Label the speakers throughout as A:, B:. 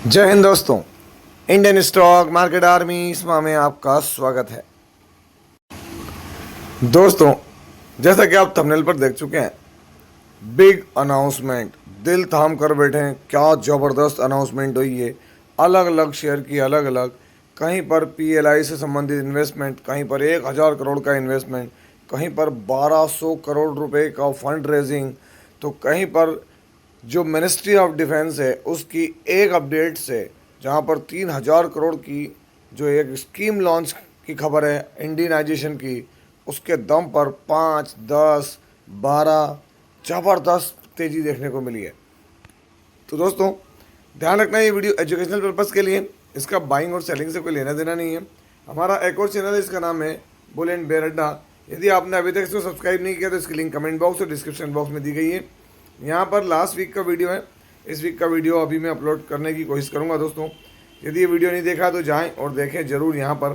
A: जय हिंद दोस्तों। Indian stock market army इसमें में आपका स्वागत है। दोस्तों, जैसा कि आप थंबनेल पर देख चुके हैं, बिग अनाउंसमेंट, दिल थाम कर बैठे हैं। क्या ज़बरदस्त अनाउंसमेंट हुई है। अलग अलग शेयर की अलग अलग, कहीं पर पीएलआई से संबंधित इन्वेस्टमेंट, कहीं पर 1000 करोड़ का इन्वेस्टमेंट, कहीं पर 1200 करोड़ रुपए का फंड रेजिंग, तो कहीं पर जो मिनिस्ट्री ऑफ डिफेंस है उसकी एक अपडेट से जहां पर 3000 करोड़ की जो एक स्कीम लॉन्च की खबर है इंडियनाइजेशन की, उसके दम पर 5, 10, 12 ज़बरदस्त तेज़ी देखने को मिली है। तो दोस्तों, ध्यान रखना, ये वीडियो एजुकेशनल पर्पज़ के लिए, इसका बाइंग और सेलिंग से कोई लेना देना नहीं है। हमारा एक और चैनल है, इसका नाम है बुल एंड बेयर अड्डा। यदि आपने अभी तक इसको सब्सक्राइब नहीं किया तो इसकी लिंक कमेंट बॉक्स और डिस्क्रिप्शन बॉक्स में दी गई है। यहाँ पर लास्ट वीक का वीडियो है, इस वीक का वीडियो अभी मैं अपलोड करने की कोशिश करूँगा। दोस्तों, यदि ये वीडियो नहीं देखा तो जाएँ और देखें ज़रूर यहाँ पर।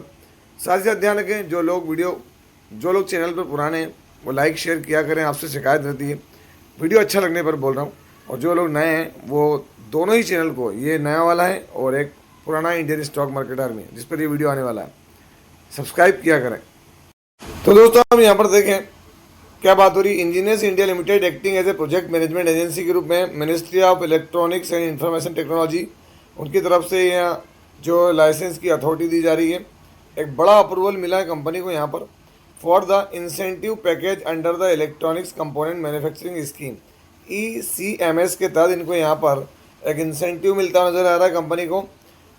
A: साथ ही साथ ध्यान रखें, जो लोग चैनल पर पुराने हैं वो लाइक शेयर किया करें, आपसे शिकायत रहती है। वीडियो अच्छा लगने पर बोल रहा हूँ। और जो लोग नए हैं वो दोनों ही चैनल को, ये नया वाला है और एक पुराना इंडियन स्टॉक मार्केट आर्मी जिस पर ये वीडियो आने वाला है, सब्सक्राइब किया करें। तो दोस्तों, हम यहाँ पर देखें क्या बात हो रही। Engineers India limited acting as a project management agency के रूप में ministry of electronics and information technology, उनकी तरफ से यहाँ जो लाइसेंस की अथॉरिटी दी जा रही है, एक बड़ा अप्रूवल मिला है कंपनी को यहाँ पर for the incentive package under the electronics component manufacturing scheme ECMS के तहत इनको यहाँ पर एक इंसेंटिव मिलता नजर आ रहा है कंपनी को,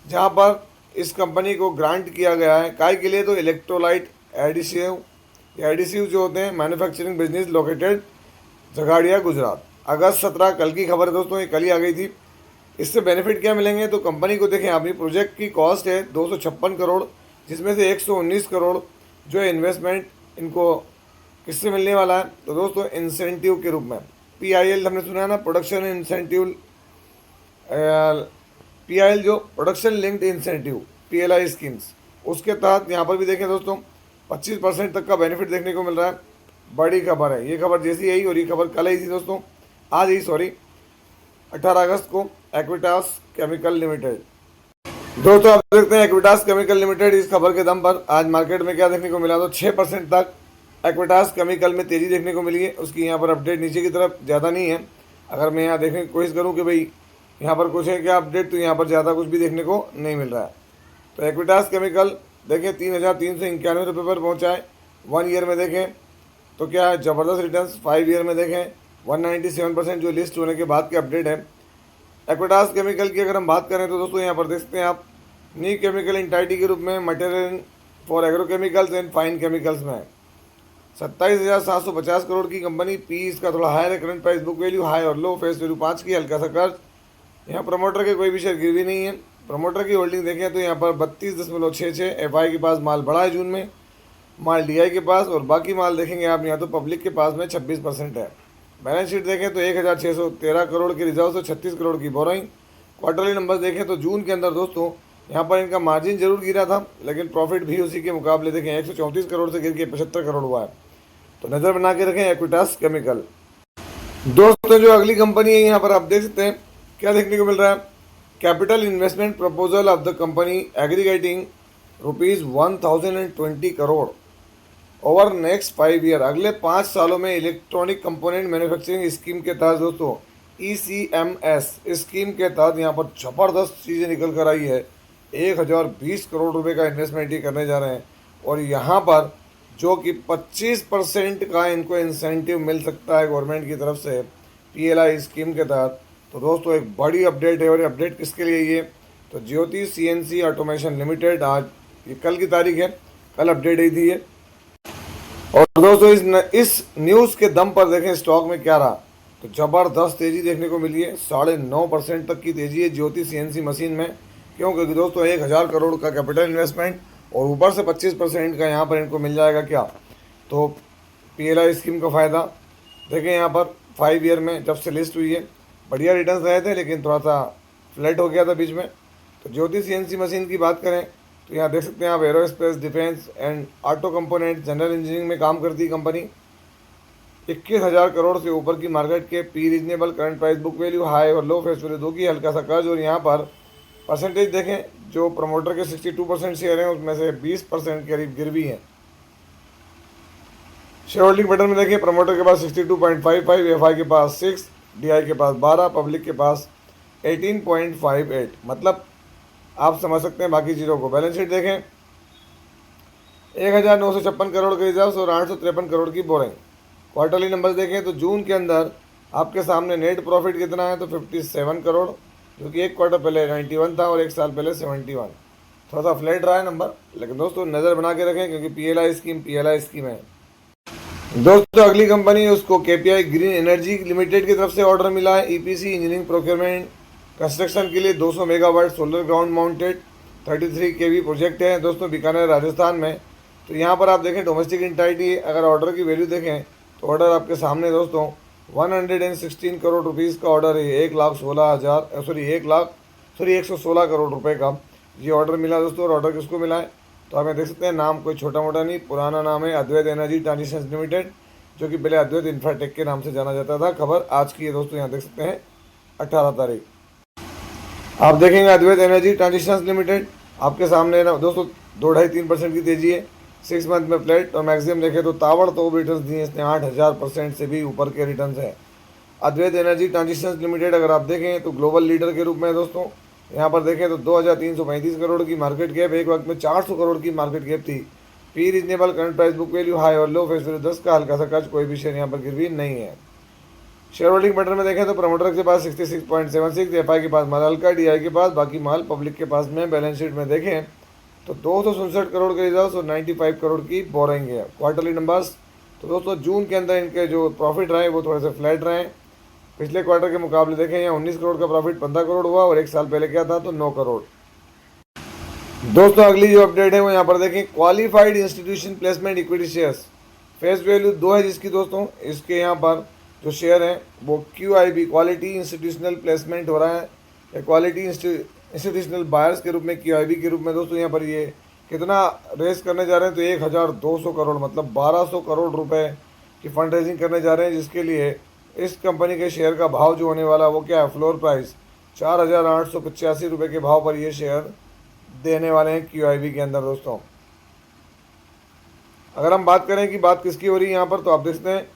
A: जहाँ पर इस कंपनी को ग्रांट किया गया है काय के लिए, तो इलेक्ट्रोलाइट एडिसिव जो होते हैं मैन्युफैक्चरिंग बिजनेस लोकेटेड झगाड़िया गुजरात। अगस्त 17 कल की खबर है दोस्तों, ये कल ही आ गई थी। इससे बेनिफिट क्या मिलेंगे, तो कंपनी को देखें, अभी प्रोजेक्ट की कॉस्ट है 256 करोड़, जिसमें से 119 करोड़ जो है इन्वेस्टमेंट इनको किससे मिलने वाला है, तो दोस्तों इंसेंटिव के रूप में। PIL हमने सुना है ना, प्रोडक्शन इंसेंटिव, PIL जो production linked incentive PLI schemes, उसके तहत यहाँ पर भी देखें दोस्तों 25% तक का बेनिफिट देखने को मिल रहा है। बड़ी खबर है, ये खबर जैसी आई और ये खबर कल आई थी दोस्तों, आज ही सॉरी 18 अगस्त को। एक्विटास केमिकल लिमिटेड, दोस्तों आप देखते हैं एक्विटास केमिकल लिमिटेड, इस खबर के दम पर आज मार्केट में क्या देखने को मिला, तो 6% तक एक्विटास केमिकल में तेज़ी देखने को मिली है। उसकी यहाँ पर अपडेट नीचे की तरफ ज़्यादा नहीं है। अगर मैं यहाँ देखने की कोशिश करूँ कि भाई यहाँ पर कुछ है क्या अपडेट, तो यहाँ पर ज़्यादा कुछ भी देखने को नहीं मिल रहा है। तो एक्विटास केमिकल देखें 3391 रुपये पर पहुँचा है। 1 ईयर में देखें तो क्या है, ज़बरदस्त रिटर्न्स। 5 ईयर में देखें 197% जो लिस्ट होने के बाद की अपडेट है। एक्विटास केमिकल की अगर हम बात करें तो दोस्तों यहाँ पर देख सकते हैं आप, न्यू केमिकल इंटाइटी के रूप में material for agrochemicals and fine chemicals में 27,750 करोड़ की कंपनी। पी इसका थोड़ा हायर है, current price book value high और लो, फेस वैल्यू 5 की, हल्का सा कर्ज। यहाँ प्रमोटर के कोई भी शेयर गिरवी नहीं है। प्रमोटर की होल्डिंग देखें तो यहाँ पर 32.66, FI के पास माल बढ़ा है जून में, माल DI के पास, और बाकी माल देखेंगे आप यहाँ तो पब्लिक के पास में 26% है। बैलेंस शीट देखें तो 1613 करोड़ की रिजर्व से 36 करोड़ की बोरोइंग। क्वार्टरली नंबर्स देखें तो जून के अंदर दोस्तों यहाँ पर इनका मार्जिन जरूर गिरा था, लेकिन प्रॉफिट भी उसी के मुकाबले देखें 134 करोड़ से गिर के 75 करोड़ हुआ है। तो नज़र बना के रखें एक्विटास केमिकल। दोस्तों, जो अगली कंपनी है यहाँ पर आप देख सकते हैं क्या देखने को मिल रहा है, capital investment proposal of the company aggregating ₹1020 crore over next 5 year. अगले 5 सालों में इलेक्ट्रॉनिक कंपोनेंट मैन्युफैक्चरिंग स्कीम के तहत दोस्तों ECMS स्कीम के तहत यहाँ पर ज़बरदस्त चीज़ें निकल कर आई है। 1020 करोड़ रुपए का इन्वेस्टमेंट ही करने जा रहे हैं, और यहाँ पर जो कि 25% का इनको इंसेंटिव मिल सकता है गवर्नमेंट की तरफ से PLI स्कीम के तहत। तो दोस्तों एक बड़ी अपडेट है, और ये अपडेट किसके लिए ये, तो ज्योति CNC ऑटोमेशन लिमिटेड, आज ये कल की तारीख है, कल अपडेट आई थी ये। और दोस्तों इस न्यूज़ के दम पर देखें स्टॉक में क्या रहा, तो ज़बरदस्त तेज़ी देखने को मिली है। 9.5% तक की तेज़ी है ज्योति CNC मशीन में। क्यों, क्योंकि दोस्तों 1000 करोड़ का कैपिटल इन्वेस्टमेंट और ऊपर से 25% का यहाँ पर इनको मिल जाएगा क्या, तो PLI स्कीम का फ़ायदा। देखें यहाँ पर 5 ईयर में जब से लिस्ट हुई है बढ़िया रिटर्न्स रहे थे, लेकिन थोड़ा सा फ्लैट हो गया था बीच में। तो ज्योति CNC मशीन की बात करें तो यहाँ देख सकते हैं आप, aerospace, defence and auto component, general engineering में काम करती है कंपनी। 21,000 करोड़ से ऊपर की मार्केट के, P reasonable, current price book value high और लो, फेस वैल्यू 2 की, हल्का सा कर्ज, और यहाँ पर परसेंटेज देखें, जो प्रमोटर के 62% शेयर हैं उसमें से 20% के करीब गिरवी हैं। शेयर होल्डिंग पैटर्न में देखिए, प्रमोटर के पास 62.55, एफआई के पास 6, डीआई के पास 12, पब्लिक के पास 18.58, मतलब आप समझ सकते हैं बाकी चीज़ों को। बैलेंस शीट देखें, 1956 करोड़ के रिजर्व और 853 करोड़ की बोरिंग। क्वार्टरली नंबर्स देखें तो जून के अंदर आपके सामने नेट प्रॉफिट कितना है, तो 57 करोड़, जो कि एक क्वार्टर पहले 91 था और एक साल पहले 71। थोड़ा सा फ्लैट रहा है नंबर, लेकिन दोस्तों नज़र बना के रखें क्योंकि पीएलआई स्कीम है। दोस्तों अगली कंपनी है, उसको केपीआई ग्रीन एनर्जी लिमिटेड की तरफ से ऑर्डर मिला है ईपीसी इंजीनियरिंग प्रोक्योरमेंट कंस्ट्रक्शन के लिए 200 मेगावाट सोलर ग्राउंड माउंटेड 33 केवी प्रोजेक्ट है दोस्तों, बीकानेर राजस्थान में। तो यहाँ पर आप देखें डोमेस्टिक इंटाइटी, अगर ऑर्डर की वैल्यू देखें तो ऑर्डर आपके सामने दोस्तों 116 करोड़ रुपीज़ का ऑर्डर है। 116 करोड़ रुपए का ये ऑर्डर मिला दोस्तों। और ऑर्डर किसको मिला है, तो हमें देख सकते हैं, नाम कोई छोटा मोटा नहीं, पुराना नाम है अद्वैत एनर्जी ट्रांजिशन लिमिटेड, जो कि पहले अद्वैत इंफ्राटेक के नाम से जाना जाता था। खबर आज की है दोस्तों, यहाँ देख सकते हैं 18 तारीख। आप देखेंगे अद्वैत एनर्जी ट्रांजिशन लिमिटेड आपके सामने ना दोस्तों 2-2.5-3% की तेजी है 6 मंथ में फ्लैट, और मैक्सिमम देखें तो ताबड़तोड़ रिटर्न दिए इसने, 8000% से भी ऊपर के रिटर्न है। अद्वैत एनर्जी ट्रांजिशन लिमिटेड अगर आप देखें तो ग्लोबल लीडर के रूप में दोस्तों, यहाँ पर देखें तो 2335 करोड़ की मार्केट कैप, एक वक्त में 400 करोड़ की मार्केट कैप थी। P reasonable, current price book value high और लो, फेस वैल्यू 10 का, हल्का सा कच, कोई भी शेयर यहाँ पर गिरवी नहीं है। शेयर होल्डिंग पैटर्न में देखें तो प्रमोटर के पास 66.76, एफआई के पास माल हल्का, डीआई के पास, बाकी माल पब्लिक के पास में। बैलेंस शीट में देखें तो 267 करोड़ के रिजर्व और 95 करोड़ की बोरिंग है। क्वार्टरली नंबर्स तो दोस्तों जून के अंदर इनके जो प्रॉफिट रहे वो थोड़े से फ्लैट रहे। पिछले क्वार्टर के मुकाबले देखें यहाँ 19 करोड़ का प्रॉफिट 15 करोड़ हुआ, और एक साल पहले क्या था तो 9 करोड़। दोस्तों अगली जो अपडेट है वो यहाँ पर देखें, qualified institution placement equity shares, face value 2 है जिसकी दोस्तों, इसके यहाँ पर जो शेयर हैं वो QIB क्वालिटी इंस्टीट्यूशनल प्लेसमेंट हो रहा है, या क्वालिटी इंस्टीट्यूशनल बायर्स के रूप में QIB के रूप में दोस्तों यहाँ पर ये कितना रेस करने जा रहे हैं, तो 1200 करोड़, मतलब 1200 करोड़ रुपए की फंड रेजिंग करने जा रहे हैं, जिसके लिए इस कंपनी के शेयर का भाव जो होने वाला वो क्या है, फ्लोर प्राइस 4885 रुपये के भाव पर ये शेयर देने वाले हैं QIB के अंदर दोस्तों। अगर हम बात करें कि बात किसकी हो रही है यहाँ पर, तो आप देखते हैं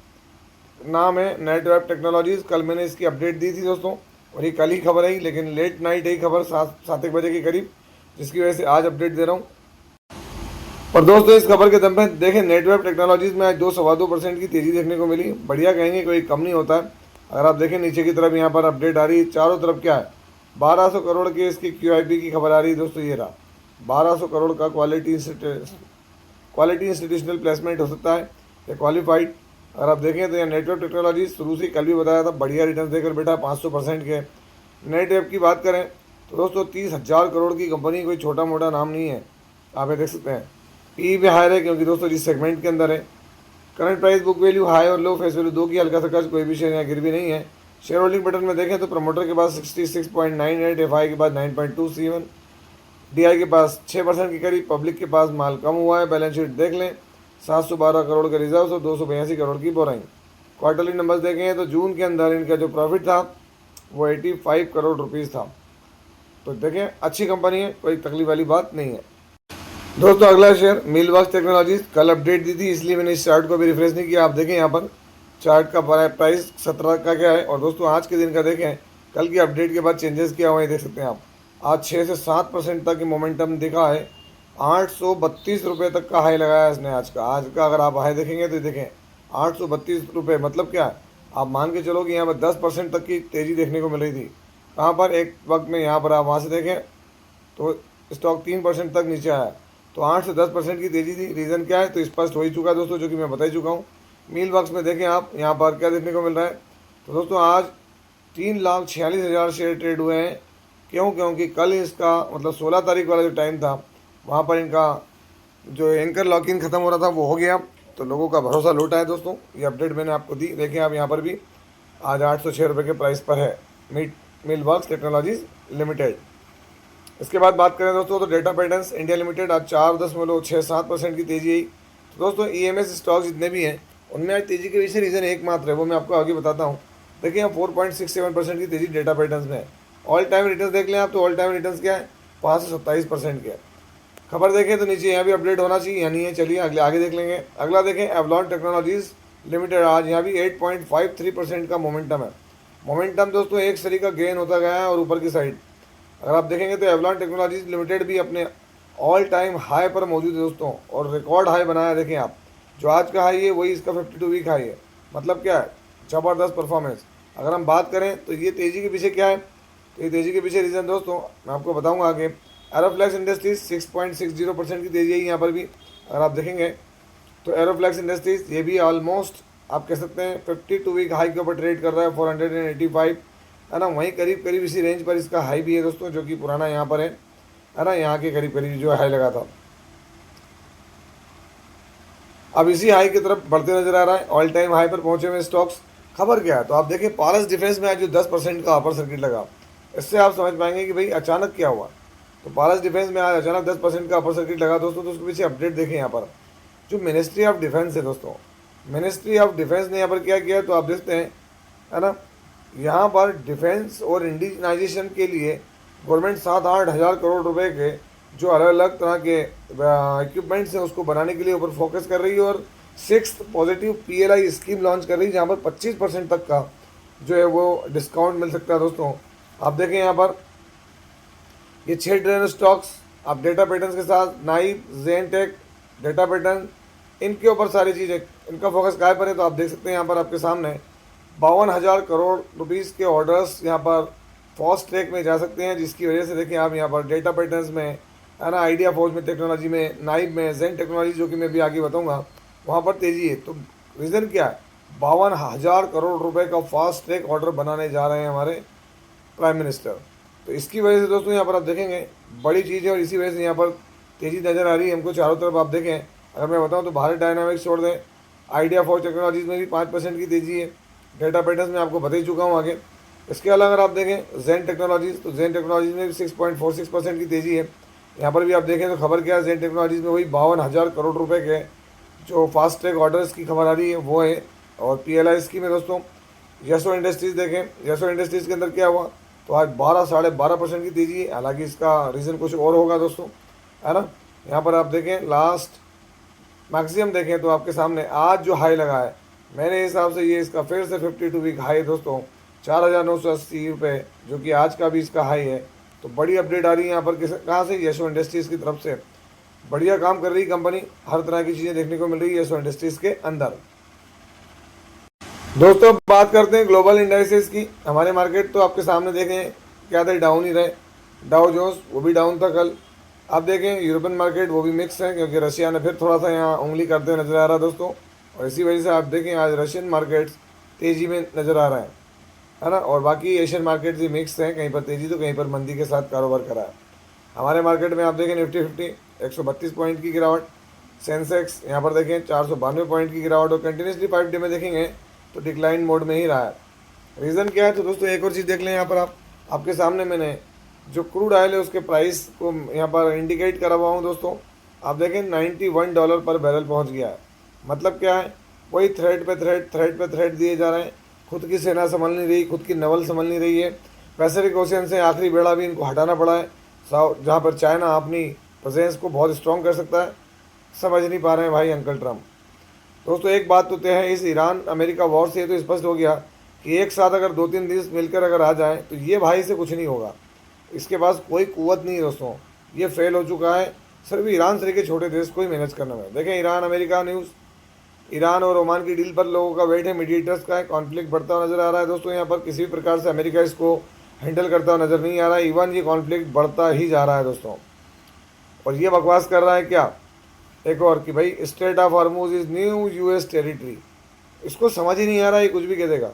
A: नाम है नेटवेब टेक्नोलॉजीज़। कल मैंने इसकी अपडेट दी थी दोस्तों, और ये कल ही खबर आई, लेकिन लेट नाइट है खबर 7-1 बजे के करीब, जिसकी वजह से आज अपडेट दे रहा हूँ। और दोस्तों इस खबर के दम पे देखें, नेटवेब टेक्नोलॉजीज़ में आज 2-2.25% की तेज़ी देखने को मिली। बढ़िया कहेंगे, कोई कम नहीं होता है। अगर आप देखें नीचे की तरफ यहाँ पर अपडेट आ रही है, चारों तरफ क्या है, 1200 करोड़ के इसकी QIB की खबर आ रही है दोस्तों। ये रहा 1200 करोड़ का क्वालिटी इंस्टीट्यूशनल प्लेसमेंट हो सकता है या क्वालिफाइड। अगर आप देखें तो यह नेटवर्क टेक्नोलॉजी शुरू से कल भी बताया था, बढ़िया रिटर्न देकर बैठा 500% के। नेट ऐप की बात करें तो दोस्तों 30,000 करोड़ की कंपनी कोई छोटा मोटा नाम नहीं है, आप ये देख सकते हैं। पी भी हायर है क्योंकि दोस्तों जिस सेगमेंट के अंदर है। Current price book value high और लो, फेस वैल्यू 2 की, हल्का सा कच, कोई भी शेयर यहाँ गिरवी नहीं है। शेयर होल्डिंग पैटर्न में देखें तो प्रमोटर के पास 66.98, एफआई के पास 9.27, डीआई के पास 6% के करीब, पब्लिक के पास माल कम हुआ है। बैलेंस शीट देख लें, 712 करोड़ के रिजर्व और 282 करोड़ की बोरिंग। क्वार्टरली नंबर्स देखें तो जून के अंदर इनका जो प्रॉफिट था वो 85 करोड़ रुपीज़ था। तो देखें अच्छी कंपनी है, कोई तकलीफ वाली बात नहीं है। दोस्तों अगला शेयर मिलवर्क्स टेक्नोलॉजीज, कल अपडेट दी थी इसलिए मैंने इस चार्ट को भी रिफ्रेश नहीं किया। आप देखें यहाँ पर चार्ट का प्राइस 17 का क्या है, और दोस्तों आज के दिन का देखें, कल की अपडेट के बाद चेंजेस किया हुआ है, देख सकते हैं आप। आज 6 से 7% तक की मोमेंटम दिखा है, 832 रुपये तक का हाई लगाया इसने आज का अगर आप हाई देखेंगे तो देखें 832 रुपये, मतलब क्या है, आप मान के चलो कि यहाँ पर 10% तक की तेज़ी देखने को मिल रही थी। कहाँ पर एक वक्त में, यहाँ पर आप वहाँ से देखें तो स्टॉक 3% तक नीचे आया, तो 8 से 10% की तेज़ी थी। रीज़न क्या है तो स्पष्ट हो ही चुका दोस्तों, जो कि मैं बता ही चुका हूँ। मील बॉक्स में देखें आप, यहाँ पर क्या देखने को मिल रहा है, तो दोस्तों आज 3,46,000 शेयर ट्रेड हुए हैं। क्यों? क्योंकि कल इसका मतलब 16 तारीख वाला जो टाइम था वहाँ पर इनका जो एंकर लॉक इन ख़त्म हो रहा था वो हो गया, तो लोगों का भरोसा लौटा है दोस्तों। ये अपडेट मैंने आपको दी, देखें आप यहाँ पर भी आज 806 रुपये के प्राइस पर है मिलवर्क्स टेक्नोलॉजीज लिमिटेड। इसके बाद बात करें दोस्तों तो डेटा पैटर्न्स इंडिया लिमिटेड आज 4.67% की तेज़ी आई। तो दोस्तों EMS स्टॉक जितने भी हैं उनमें आज तेज़ी के पीछे रीज़न एकमात्र है, वो मैं आपको आगे बताता हूँ। देखिए यहाँ 4.67% की तेज़ी डेटा पैटर्न्स में है। ऑल टाइम रिटर्न देख लें आप तो ऑल टाइम रिटर्न क्या है, 527% के है। खबर देखें तो नीचे यहाँ भी अपडेट होना चाहिए, यानी है। चलिए अगले आगे देख लेंगे। अगला देखें एवलॉन टेक्नोलॉजीज लिमिटेड, आज यहाँ भी 8.53% का मोमेंटम है। मोमेंटम दोस्तों एक तरीका गेन होता गया है और ऊपर की साइड अगर आप देखेंगे तो एवलॉन टेक्नोलॉजीज लिमिटेड भी अपने ऑल टाइम हाई पर मौजूद है दोस्तों, और रिकॉर्ड हाई बनाया है। देखें आप, जो आज का हाई है वही इसका 52 वीक हाई है। मतलब क्या है, ज़बरदस्त परफॉर्मेंस। अगर हम बात करें तो ये तेज़ी के पीछे क्या है, तो ये तेज़ी के पीछे रीज़न दोस्तों मैं आपको बताऊंगा आगे। एरोफ्लैक्स इंडस्ट्रीज 6.60% की तेज़ी है यहाँ पर भी अगर आप देखेंगे तो। एरोफ्लैक्स इंडस्ट्रीज ये भी ऑलमोस्ट आप कह सकते हैं 52 वीक हाई के ऊपर ट्रेड कर रहा है, 485 है ना। वहीं करीब करीब इसी रेंज पर इसका हाई भी है दोस्तों, जो कि पुराना यहाँ पर है ना, यहाँ के करीब करीब जो हाई लगा था। अब इसी हाई की तरफ बढ़ते नजर आ रहा है, ऑल टाइम हाई पर पहुंचे हुए स्टॉक्स। खबर क्या है, तो आप देखिए पारस डिफेंस में आज जो 10% का अपर सर्किट लगा, इससे आप समझ पाएंगे कि भाई अचानक क्या हुआ। तो पारस डिफेंस में आज अचानक 10% का अपर सर्किट लगा दोस्तों, तो उसके पीछे अपडेट देखें यहाँ पर। जो मिनिस्ट्री ऑफ डिफेंस है दोस्तों, मिनिस्ट्री ऑफ डिफेंस ने यहाँ पर क्या किया, तो आप देखते हैं है ना, यहाँ पर डिफेंस और इंडिजनाइजेशन के लिए गवर्नमेंट 7-8 हज़ार करोड़ रुपए के जो अलग अलग तरह के इक्विपमेंट्स हैं उसको बनाने के लिए ऊपर फोकस कर रही है। और 6th positive PLI scheme launch कर रही है, जहाँ पर 25% तक का जो है वो डिस्काउंट मिल सकता है दोस्तों। आप देखें यहाँ पर ये 6 ट्रेन स्टॉक्स आप डेटा पैटर्न के साथ, नाइब, जेनटेक, डेटा पैटर्न, इनके ऊपर सारी चीज़ें, इनका फोकस काय पर है, तो आप देख सकते हैं यहाँ पर आपके सामने 52,000 करोड़ रुपीज़ के ऑर्डर्स यहाँ पर फास्ट ट्रैक में जा सकते हैं। जिसकी वजह से देखिए आप यहाँ पर डेटा पैटर्न्स में है ना, आइडिया फोर्स में, टेक्नोलॉजी में, नाइब में, जेन टेक्नोलॉजी जो कि मैं भी आगे बताऊँगा, वहाँ पर तेज़ी है। तो रीज़न क्या है, 52,000 करोड़ रुपए का फास्ट ट्रैक ऑर्डर बनाने जा रहे हैं हमारे प्राइम मिनिस्टर। तो इसकी वजह से दोस्तों यहाँ पर आप देखेंगे बड़ी चीज़ है, और इसी वजह से यहाँ पर तेज़ी नज़र आ रही है हमको चारों तरफ। आप देखें अगर मैं बताऊँ तो भारत डायनामिक्स छोड़ दें, आइडिया फोर्स टेक्नोलॉजीज में भी 5% की तेज़ी है। डेटा पैटर्न्स में आपको बता ही चुका हूँ आगे। इसके अलावा अगर आप देखें जेन टेक्नोलॉजीज, तो जेन टेक्नोलॉजीज में भी 6.46% की तेज़ी है। यहाँ पर भी आप देखें तो खबर क्या है, जेन टेक्नोलॉजीज में वही 52,000 करोड़ रुपए के जो फास्ट ट्रैक ऑर्डर्स की खबर आ रही है वो है। और PLI स्कीम है दोस्तों। यसो इंडस्ट्रीज़ देखें, यसो इंडस्ट्रीज़ के अंदर क्या हुआ, तो आज 12-12.5% की तेज़ी है। हालांकि इसका रीज़न कुछ और होगा दोस्तों, है ना। यहाँ पर आप देखें लास्ट मैक्सिमम देखें तो आपके सामने आज जो हाई लगा है, मेरे हिसाब से ये इसका फिर से 52 वीक हाई दोस्तों, 4,980 रुपये, जो कि आज का भी इसका हाई है। तो बड़ी अपडेट आ रही है यहाँ पर कहाँ से, यशो इंडस्ट्रीज़ की तरफ से। बढ़िया काम कर रही कंपनी, हर तरह की चीज़ें देखने को मिल रही है यशो इंडस्ट्रीज़ के अंदर। दोस्तों बात करते हैं ग्लोबल इंडाइसेस की। हमारे मार्केट तो आपके सामने देखें क्या थे, डाउन ही रहे। डाउ जोन्स वो भी डाउन था कल। आप देखें यूरोपियन मार्केट वो भी मिक्स है, क्योंकि रशिया ने फिर थोड़ा सा यहाँ उंगली करते हुए नजर आ रहा है दोस्तों। और इसी वजह से आप देखें आज रशियन मार्केट्स तेज़ी में नज़र आ रहा है ना। और बाकी एशियन मार्केट भी मिक्स हैं, कहीं पर तेज़ी तो कहीं पर मंदी के साथ कारोबार करा है। हमारे मार्केट में आप देखें निफ्टी 50 132 पॉइंट की गिरावट, सेंसेक्स यहाँ पर देखें 492 पॉइंट की गिरावट, और कंटिन्यूसली 5 डे में देखेंगे तो डिक्लाइन मोड में ही रहा है। रीज़न क्या है, तो दोस्तों एक और चीज़ देख लें यहाँ पर आपके सामने मैंने जो क्रूड ऑयल है उसके प्राइस को यहाँ पर इंडिकेट करा हुआ हूँ दोस्तों। आप देखें $91 पर बैरल पहुँच गया है। मतलब क्या है, वही थ्रेड पे थ्रेड दिए जा रहे हैं। खुद की सेना संभल नहीं रही, खुद की नवल संभल नहीं रही है। पैसिफिक ओशियन से आखिरी बेड़ा भी इनको हटाना पड़ा है, जहाँ पर चाइना अपनी प्रेजेंस को बहुत स्ट्रॉन्ग कर सकता है। समझ नहीं पा रहे हैं भाई अंकल ट्रम्प। दोस्तों एक बात तो तय है, इस ईरान अमेरिका वॉर से तो स्पष्ट हो गया कि एक साथ अगर 2-3 देश मिलकर अगर आ जाएं तो ये भाई से कुछ नहीं होगा। इसके पास कोई कुव्वत नहीं है दोस्तों, ये फेल हो चुका है। सिर्फ ईरान से के छोटे देश को ही मैनेज करने में। देखें ईरान अमेरिका न्यूज़, ईरान और ओमान की डील पर लोगों का वेट है, मीडिएटर्स का है। कॉन्फ्लिक्ट बढ़ता हुआ नजर आ रहा है दोस्तों। यहाँ पर किसी भी प्रकार से अमेरिका इसको हैंडल करता हुआ नजर नहीं आ रहा है। इवन ये कॉन्फ्लिक्ट बढ़ता ही जा रहा है दोस्तों। और ये बकवास कर रहा है क्या एक और, कि भाई straight of Hormuz is new US territory. इसको समझ ही नहीं आ रहा है, ये कुछ भी कह देगा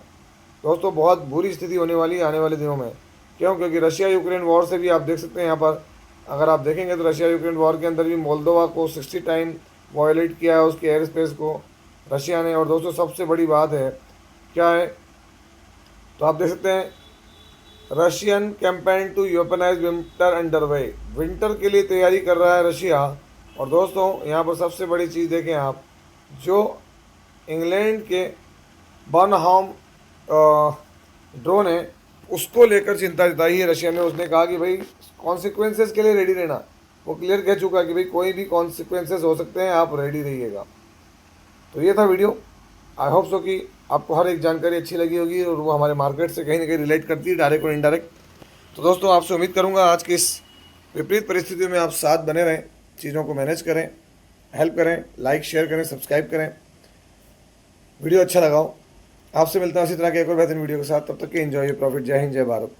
A: दोस्तों। बहुत बुरी स्थिति होने वाली है आने वाले दिनों में। क्यों, क्योंकि रशिया यूक्रेन वॉर से भी आप देख सकते हैं यहाँ पर अगर आप देखेंगे तो रशिया यूक्रेन वॉर के अंदर भी मोल्दोवा को 60 टाइम वायोलेट किया है, उसके एयर स्पेस को रशिया ने। और दोस्तों सबसे बड़ी बात है क्या है, तो आप देख सकते हैं Russian campaign to weaponize winter underway. Winter के लिए तैयारी कर रहा है रशिया। और दोस्तों यहाँ पर सबसे बड़ी चीज़ देखें आप, जो इंग्लैंड के बर्नहाम ड्रोन है उसको लेकर चिंता जताई है रशिया ने। उसने कहा कि भाई कॉन्सिक्वेंसेस के लिए रेडी रहना। वो क्लियर कह चुका कि भाई कोई भी कॉन्सिक्वेंसेस हो सकते हैं, आप रेडी रहिएगा। तो ये था वीडियो। आई होप सो कि आपको हर एक जानकारी अच्छी लगी होगी और वो हमारे मार्केट से कहीं ना कहीं रिलेट करती है, डायरेक्ट और इनडायरेक्ट। तो दोस्तों, आपसे उम्मीद करूंगा आज की इस विपरीत परिस्थितियों में आप साथ बने रहें, चीज़ों को मैनेज करें, हेल्प करें, लाइक शेयर करें, सब्सक्राइब करें, वीडियो अच्छा लगाओ। आपसे मिलता हूँ इसी तरह के एक और बेहतरीन वीडियो के साथ। तब तक के एंजॉय योर प्रॉफिट। जय हिंद, जय भारत।